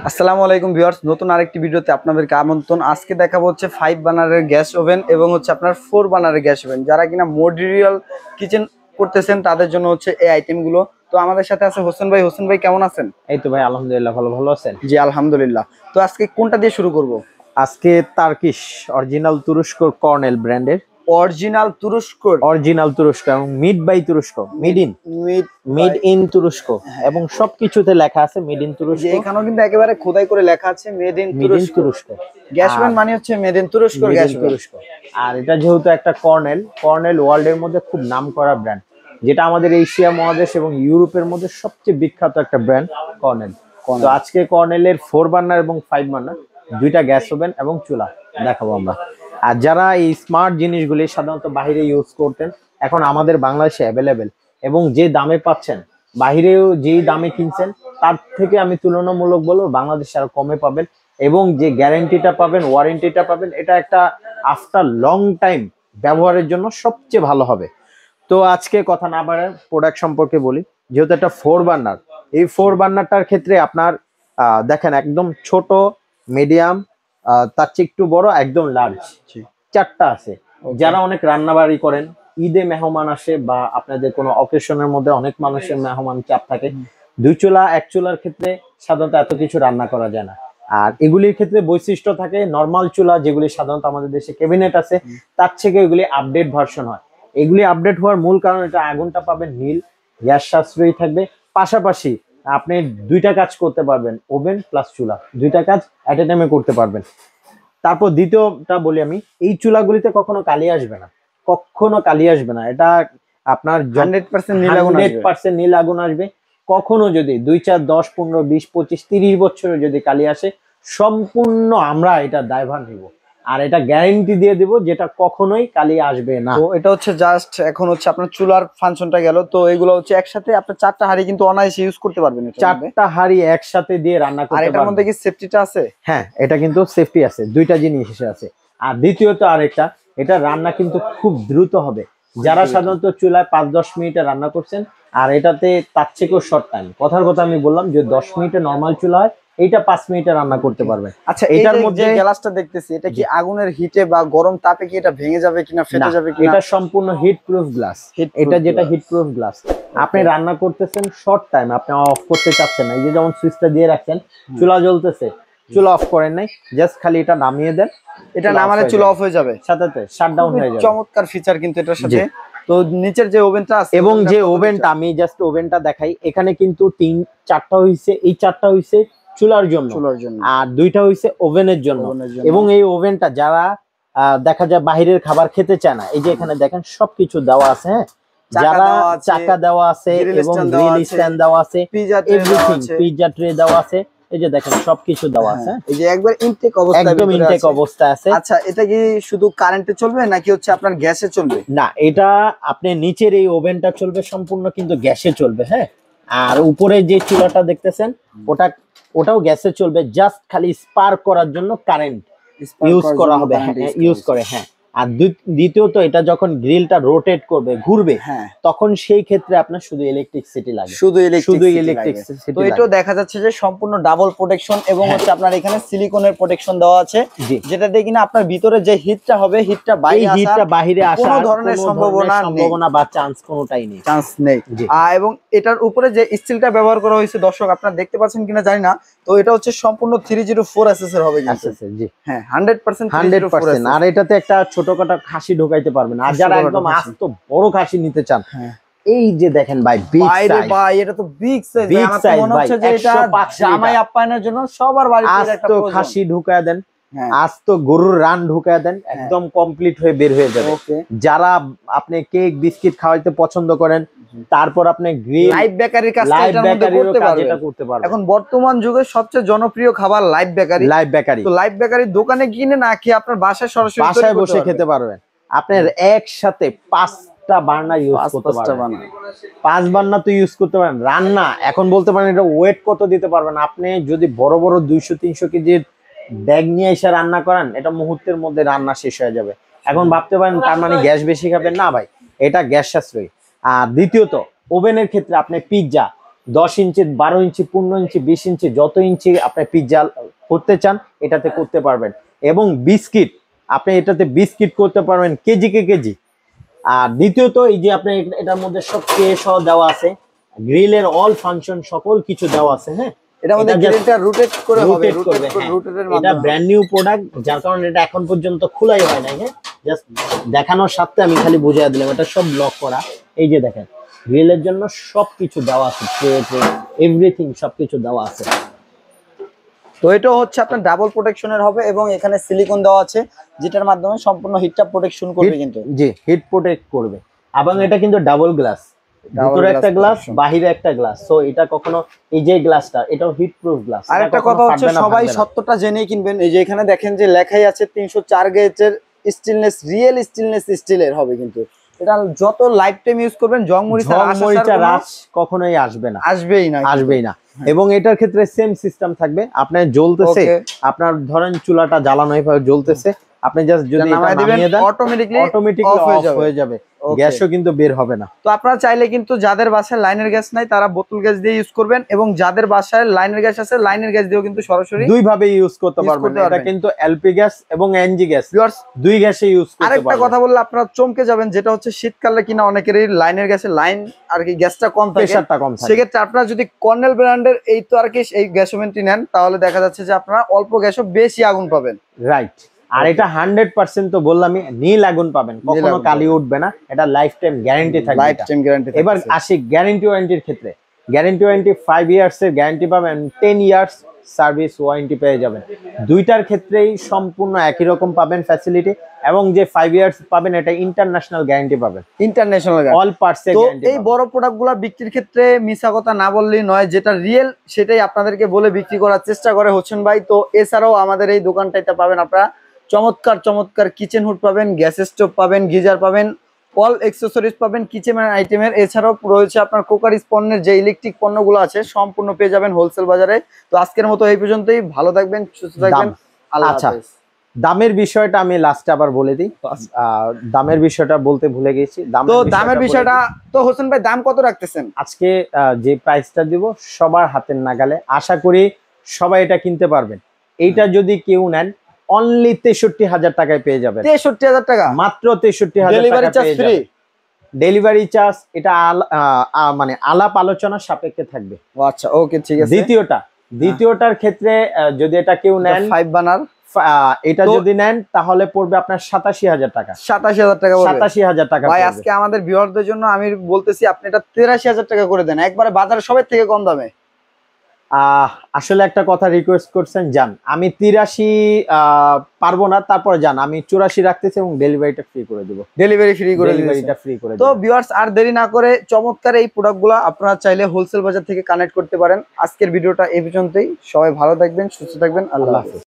আসসালামু আলাইকুম ভিউয়ার্স, নতুন আরেকটি ভিডিওতে আপনাদেরকে আমন্ত্রণ। আজকে দেখাবো হচ্ছে 5 বার্নারের গ্যাস ওভেন এবং হচ্ছে আপনার 4 বার্নারের গ্যাস ওভেন। যারা কিনা মডিউলার কিচেন করতেছেন তাদের জন্য হচ্ছে এই আইটেমগুলো। তো আমাদের সাথে আছে হোসেন ভাই। হোসেন ভাই কেমন আছেন? এই তো ভাই আলহামদুলিল্লাহ ভালো আছেন? জি আলহামদুলিল্লাহ। তো আজকে কোনটা দিয়ে শুরু করব? আজকে তার্কিশ অরিজিনাল তুরস্ক কর্নেল ব্র্যান্ডের অরিজিনাল তুরস্ক এবং মিড বাই তুরস্ক মিড ইন তুরস্ক এবং সবকিছুতে লেখা আছে মিড ইন তুরস্ক। এখানেও কিন্তু একেবারে খোদাই করে লেখা আছে মেড ইন তুরস্ক। গ্যাস ওভেন মানে হচ্ছে মেড ইন তুরস্ক গ্যাস তুরস্ক। আর এটা যেহেতু একটা কর্নেল ওয়ার্ল্ডের মধ্যে খুব নামকরা ব্র্যান্ড, যেটা আমাদের এশিয়া মহাদেশ এবং ইউরোপের মধ্যে সবচেয়ে বিখ্যাত একটা ব্র্যান্ড কর্নেল। তো আজকে কর্নেলের 4 বার্নার এবং 5 বার্নার দুইটা গ্যাস ওভেন এবং চুলা দেখাবো আমরা। আর যারা এই স্মার্ট জিনিসগুলি সাধারণত বাইরে ইউজ করতেন, এখন আমাদের বাংলাদেশে অ্যাভেলেবেল এবং যে দামে পাচ্ছেন, বাইরেও যেই দামে কিনছেন তার থেকে আমি তুলনামূলক বলবো বাংলাদেশে আরো কমে পাবেন এবং যে গ্যারান্টিটা পাবেন, ওয়ারেন্টিটা পাবেন, এটা একটা আফটার লং টাইম ব্যবহারের জন্য সবচেয়ে ভালো হবে। তো আজকে কথা না বাড়ায় প্রোডাক্ট সম্পর্কে বলি। যেহেতু একটা 4 বার্নার, এই 4 বার্নারটার ক্ষেত্রে আপনার দেখেন একদম ছোট, মিডিয়াম, তার চেয়ে একটু বড়, একদম লার্জ, চারটা আছে। যারা অনেক রান্নাবাড়ি করেন, ঈদে মেহমান আসে বা আপনাদের কোনো অকেশনের মধ্যে অনেক মানুষের মেহমান চাপ থাকে, 2 চুলা 1 চুলার ক্ষেত্রে সাধারণত এত কিছু রান্না করা যায় না। আর এগুলির ক্ষেত্রে বৈশিষ্ট্য থাকে নরমাল চুলা যেগুলি সাধারণত আমাদের দেশে ক্যাবিনেট আছে, তার থেকে এগুলি আপডেট ভার্সন হয়। এগুলি আপডেট হওয়ার মূল কারণ এটা আগুনটা পাবেন নীল, গ্যাস সাশ্রয়ী থাকবে, পাশাপাশি আপনি দুইটা কাজ করতে পারবেন, ওভেন প্লাস চুলা, দুইটা কাজ এট এ টাইমে করতে পারবেন। তারপর দ্বিতীয়টা বলি আমি, এই চুলাগুলিতে কখনো কালি আসবে না, কখনো কালি আসবে না। এটা আপনার 100% নীল আগুন আসবে। কখনো যদি 2 4 10 15 20 25 30 বছরের যদি কালি আসে, সম্পূর্ণ আমরা এটা দায়ভার নিব আর এটা গ্যারান্টি দিয়ে দেব যেটা কখনোই কালি আসবে না। তো এটা হচ্ছে জাস্ট এখন হচ্ছে আপনার চুলার ফাংশনটা গেল। তো এগুলো হচ্ছে একসাথে আপনার 4টা হাঁড়ি কিন্তু অনায়াসে ইউজ করতে পারবেন। 4টা হাঁড়ি একসাথে দিয়ে রান্না করতে পারবেন। আর এটার মধ্যে কি সেফটিটা আছে? হ্যাঁ, এটা কিন্তু সেফটি আছে, দুইটা জিনিস আছে। আর দ্বিতীয়ত আরেকটা, এটা রান্না কিন্তু খুব দ্রুত হবে। যারা সাধারণত চুলায় 5-10 মিনিটে রান্না করছেন, আর এটাতে তার থেকেও শর্ট টাইম, কথার কথা আমি বললাম যে 10 মিনিটে নরমাল চুলা হয়, এইটা 5 মিনিটে রান্না করতে পারবেন। আচ্ছা, এটার মধ্যে গ্লাসটা দেখতেছি, এটা কি আগুনের হিটে বা গরম তাপে কি এটা ভেঙে যাবে কিনা, ফেটে যাবে কিনা? এটা সম্পূর্ণ হিট প্রুফ গ্লাস। এটা যেটা হিট প্রুফ গ্লাস, আপনি রান্না করতেছেন শর্ট টাইম, আপনি অফ করতে চাচ্ছেন না, এই যে যেমন সুইচটা দিয়ে রাখছেন, চুলা জ্বলতেছে, চুলা অফ করেন নাই, জাস্ট খালি এটা নামিয়ে দেন, এটা নামালে চুলা অফ হয়ে যাবে, সাথে শাটডাউন হয়ে যাবে। চমৎকার ফিচার কিন্তু এটার সাথে। তো নিচের যে ওভেনটা আছে, এবং যে ওভেনটা আমি জাস্ট ওভেনটা দেখাই, এখানে কিন্তু 4টা হইছে, এই 4টা হইছে চুলার জন্য আর 2টা হইছে ওভেনের জন্য। এবং এই ওভেনটা যারা দেখা যায় বাহিরের খাবার খেতে চায় না, এই যে এখানে দেখেন সবকিছু দেওয়া আছে। হ্যাঁ, যারা চাকা দেওয়া আছে এবং গ্রিল স্ট্যান্ড দেওয়া আছে, এভরিথিং, পিজ্জা ট্রে দেওয়া আছে, এই যে দেখেন সবকিছু দেওয়া আছে। এই যে একবার ইনটেক অবস্থায়, একদম ইনটেক অবস্থায় আছে। আচ্ছা, এটা কি শুধু কারেন্টে চলবে নাকি হচ্ছে আপনার গ্যাসে চলবে? না, এটা আপনি নিচের এই ওভেনটা চলবে সম্পূর্ণ কিন্তু গ্যাসে চলবে। হ্যাঁ, আর উপরে যে চুলাটা দেখতেছেন ওটাও গ্যাসে চলবে, জাস্ট খালি স্পার্ক করার জন্য কারেন্ট ইউজ করা হবে, ইউজ করে। হ্যাঁ, আর দ্বিতীয়ত এটা যখন গ্রিলটা রোটেট করবে, ঘুরবে, তখন সেই ক্ষেত্রে আপনার শুধু ইলেকট্রিসিটি লাগে, শুধু ইলেকট্রিসিটি। তো এটাও দেখা যাচ্ছে যে সম্পূর্ণ ডাবল প্রোটেকশন এবং হচ্ছে আপনার এখানে সিলিকনের প্রোটেকশন দেওয়া আছে, যেটা দিয়ে কিনা আপনার ভিতরে যে হিটটা হবে, হিটটা বাইরে আসার কোনো ধরনের সম্ভাবনা বা চান্স কোনোটাই নেই, এবং এটার উপরে যে স্টিলটা ব্যবহার করা হয়েছে, দর্শক আপনারা দেখতে পাচ্ছেন কিনা জানি না, তো এটা হচ্ছে সম্পূর্ণ 304 এসএস এর হবে কিন্তু। হ্যাঁ, 100%। আর এটাতে একটা ছোটখাটো খাসি ঢোকাইতে পারবেন। আর যারা একদম আস্ত বড় খাসি নিতে চান, এই যে দেখেন ভাই, এটা তো বিগ সাইজ। আমার মনে হচ্ছে যে এটা জামাই আপ্যায়নের জন্য সবার বাড়িতে একটা খাসি ঢুকায় দেন, আস্ত গরুর রান ঢুকায় দেন, একদম কমপ্লিট হয়ে বের হয়ে যাবে। যারা আপনি কেক বিস্কিট খাওয়াইতে পছন্দ করেন, তারপর আপনি গ্রিল, লাইভ বেকারির কাজ করতে পারবেন। এখন বর্তমান যুগে সবচেয়ে জনপ্রিয় খাবার লাইভ বেকারি। তো লাইভ বেকারির দোকানে কিনে না কি আপনার বাসায় সরাসরি বাসায় বসে খেতে পারবেন। আপনার একসাথে 5টা বার্নার ইউজ করতে পারবেন, 5 বার্নার তো ইউজ করতে পারেন। রান্না এখন বলতে পারেন এটা ওয়েট কত দিতে পারবেন। আপনি যদি বড় বড় 200-300 কেজির ব্যাগ নিয়ে এসে রান্না করেন, এটা মুহূর্তের মধ্যে রান্না শেষ হয়ে যাবে। এখন ভাবতে পারেন তার মানে গ্যাস বেশি খাবেন, না ভাই, এটা গ্যাস সাশ্রয়ী। আর দ্বিতীয়ত ওভেনের ক্ষেত্রে আপনি পিৎজা 10 ইঞ্চি, 12 ইঞ্চি, 15 ইঞ্চি, 20 ইঞ্চি, যত ইঞ্চি আপনি পিৎজা করতে চান এটাতে করতে পারবেন। এবং বিস্কিট, আপনি এটাতে বিস্কিট করতে পারবেন কেজি কে কেজি। আর দ্বিতীয়ত এই যে আপনি এটার মধ্যে সব সহ দেওয়া আছে, গ্রিলের অল ফাংশন সকল কিছু দেওয়া আছে। হ্যাঁ, এটার মধ্যে গ্রিলটা রোটেট করে হবে, রোটেটের এটা মাধ্যমে ব্র্যান্ড নিউ প্রোডাক্ট, যার কারণে এটা এখন পর্যন্ত খোলাই হয় নাই। হ্যাঁ, জাস্ট দেখানোর সাথে আমি খালি বুঝিয়ে দিলাম, এটা সব লক করা। এই যে দেখেন গ্রিলের জন্য সবকিছু দেওয়া আছে, ট্রে এভরিথিং সবকিছু দেওয়া আছে। তো এটা হচ্ছে আপনার ডাবল প্রোটেকশনের হবে এবং এখানে সিলিকন দেওয়া আছে যেটার মাধ্যমে সম্পূর্ণ হিটটা প্রোটেকশন করবে কিন্তু। জি, হিট প্রোটেক্ট করবে। এবং এটা কিন্তু ডাবল গ্লাস, ভিতরে একটা গ্লাস, বাহিরে একটা গ্লাস। সো এটা কখনো, এই যে গ্লাসটা এটাও হিট প্রুফ গ্লাস। আর একটা কথা হচ্ছে সবাই সত্যটা জেনেই কিনবেন। এই যে এখানে দেখেন যে লেখাই আছে 304 গেজের স্টেনলেস, রিয়েল স্টেনলেস স্টিলের হবে কিন্তু। এটা যত লাইফ টাইম ইউজ করবেন জং মরিচা রাশ কখনোই আসবে না, আসবেই না। এবং এটার ক্ষেত্রে সেম সিস্টেম থাকবে, আপনার জ্বলতেছে, আপনার ধরেন চুলাটা জ্বালানো হয়ে জ্বলতেছে, আপনি জাস্ট যদি এটা নামিয়ে দেন অটোমেটিক্যালি অফ হয়ে যাবে, গ্যাসও কিন্তু বের হবে না। তো আপনারা চাইলে কিন্তু যাদের বাসায় লাইনের গ্যাস নাই তারা বোতল গ্যাস দিয়ে ইউজ করবেন, এবং যাদের বাসায় লাইনের গ্যাস আছে লাইনের গ্যাস দিয়েও কিন্তু সরাসরি দুই ভাবে ইউজ করতে পারবেন। এটা কিন্তু এলপি গ্যাস এবং এনজি গ্যাস দুই গ্যাসে ইউজ করতে পারবেন। আরেকটা কথা বললে আপনারা চমকে যাবেন, যেটা হচ্ছে শীতকালে কিনা অনেকেরই লাইনের গ্যাসে লাইন আর কি গ্যাসটা কম থাকে, প্রেসারটা কম থাকে। সেক্ষেত্রে আপনারা যদি কর্নেল ব্র্যান্ডের এই তো আর কি এই গ্যাস ওভেনটি নেন তাহলে দেখা যাচ্ছে যে আপনারা অল্প গ্যাসও বেশি আগুন পাবেন। রাইট। আর এটা 100% তো বললামই, নীল আগুন পাবেন, কখনো কালি উঠবে না, এটা লাইফ টাইম গ্যারান্টি থাকবে। Life time guarantee. এবার আসি গ্যারান্টি ওয়ারেন্টির ক্ষেত্রে। গ্যারান্টি ওয়ারেন্টি 5 ইয়ার্স এর গ্যারান্টি পাবেন, 10 ইয়ার্স সার্ভিস ওয়ারেন্টি পেয়ে যাবেন। দুইটার ক্ষেত্রেই সম্পূর্ণ একই রকম পাবেন ফ্যাসিলিটি, এবং যে 5 ইয়ার্স পাবেন এটা ইন্টারন্যাশনাল গ্যারান্টি পাবেন, ইন্টারন্যাশনাল অল পার্টস এর গ্যারান্টি। এই বড় প্রোডাক্টগুলো বিক্রির ক্ষেত্রে মিছা কথা না বললেই নয়, যেটা রিয়েল সেটাই আপনাদেরকে বলে বিক্রি করার চেষ্টা করে হোসেন ভাই। তো এছাড়াও আমাদের এই দোকানটাতে পাবেন আপনারা চমৎকার চমৎকার কিচেন হুড পাবেন, গ্যাস স্টোভ পাবেন, গিজার পাবেন, অল অ্যাকসেসরিজ পাবেন কিচেন আইটেমের। এছাড়াও রয়েছে আপনার কোকারিজ পণ্যের যে ইলেকট্রিক পণ্যগুলো আছে সম্পূর্ণ পেয়ে যাবেন হোলসেল বাজারে। তো আজকের মতো এই পর্যন্তই, ভালো থাকবেন, সুস্থ থাকবেন, আল্লাহ হাফেজ। দামের বিষয়টা আমি লাস্টে আবার বলে দিই, দামের বিষয়টা বলতে ভুলে গেছি। দামের বিষয়টা তো হোসেন ভাই দাম কত রাখতেছেন আজকে? যে প্রাইসটা দিব সবার হাতের নাগালে, আশা করি সবাই এটা কিনতে পারবেন। এইটা যদি কেউ নেন অনলি 63,000 টাকায় পেয়ে যাবেন। 63,000 টাকা মাত্র, 63,000 টাকা পেয়ে যাবেন। ডেলিভারি চার্জ এটা মানে আলাপ আলোচনা সাপেক্ষে থাকবে। আচ্ছা, ওকে, ঠিক আছে। দ্বিতীয়টার ক্ষেত্রে যদি এটা কেউ নেন 5 বানার, এটা যদি নেন তাহলে পড়বে আপনার 87,000 টাকা। 87,000 টাকা, 87,000 টাকা ভাই। আজকে আমাদের ভিউয়ারদের জন্য আমি বলতেছি আপনি এটা 83,000 টাকা করে দেন, একবারে বাজারে সবার থেকে কম দামে। আসলে একটা কথা রিকোয়েস্ট করছেন, জান আমি 83 পারবো না, তারপরে জান আমি 84 রাখতেছি এবং ডেলিভারিটা ফ্রি করে দেব। ডেলিভারি ফ্রি করে দেব। তো ভিউয়ার্স আর দেরি না করে চমৎকার এই প্রোডাক্টগুলো আপনারা চাইলে হোলসেল বাজার থেকে কানেক্ট করতে পারেন। আজকের ভিডিওটা এই পর্যন্তই, সবাই ভালো থাকবেন, সুস্থ থাকবেন, আল্লাহ হাফেজ।